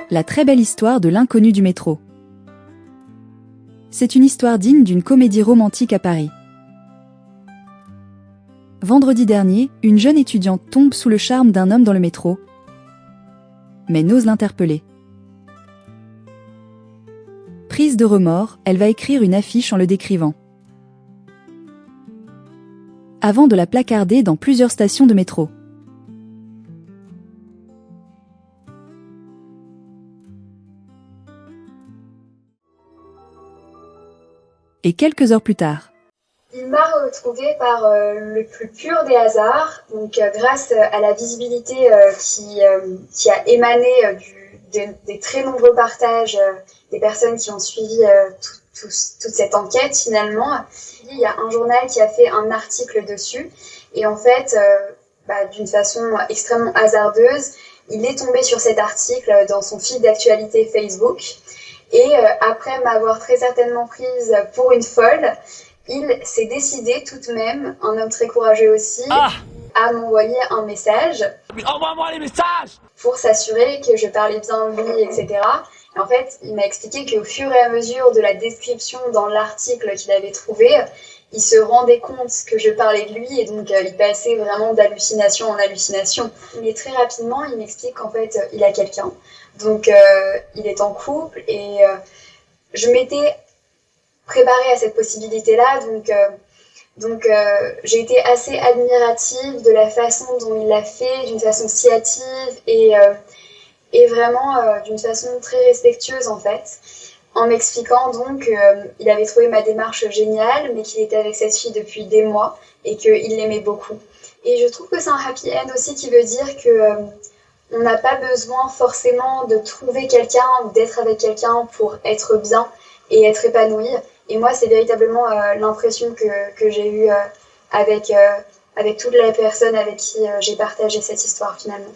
La très belle histoire de l'inconnu du métro. C'est une histoire digne d'une comédie romantique à Paris. Vendredi dernier, une jeune étudiante tombe sous le charme d'un homme dans le métro, mais n'ose l'interpeller. Prise de remords, elle va écrire une affiche en le décrivant, avant de la placarder dans plusieurs stations de métro. Et quelques heures plus tard, il m'a retrouvée par le plus pur des hasards, donc grâce à la visibilité qui a émané des très nombreux partages des personnes qui ont suivi toute cette enquête finalement. Il y a un journal qui a fait un article dessus et en fait, d'une façon extrêmement hasardeuse, il est tombé sur cet article dans son fil d'actualité Facebook. Et après m'avoir très certainement prise pour une folle, il s'est décidé tout de même, un homme très courageux aussi, à m'envoyer un message. Envoie-moi les messages pour s'assurer que je parlais bien de lui, etc. Et en fait, il m'a expliqué qu'au fur et à mesure de la description dans l'article qu'il avait trouvé, il se rendait compte que je parlais de lui et donc il passait vraiment d'hallucination en hallucination. Mais très rapidement, il m'explique qu'en fait, il a quelqu'un. Donc, il est en couple et je m'étais préparée à cette possibilité-là. Donc, j'ai été assez admirative de la façon dont il l'a fait, d'une façon si hâtive et vraiment d'une façon très respectueuse en fait. En m'expliquant donc qu'il avait trouvé ma démarche géniale, mais qu'il était avec cette fille depuis des mois et qu'il l'aimait beaucoup. Et je trouve que c'est un happy end aussi qui veut dire que on n'a pas besoin forcément de trouver quelqu'un ou d'être avec quelqu'un pour être bien et être épanoui. Et moi, c'est véritablement l'impression que j'ai eue avec toutes les personnes avec qui j'ai partagé cette histoire finalement.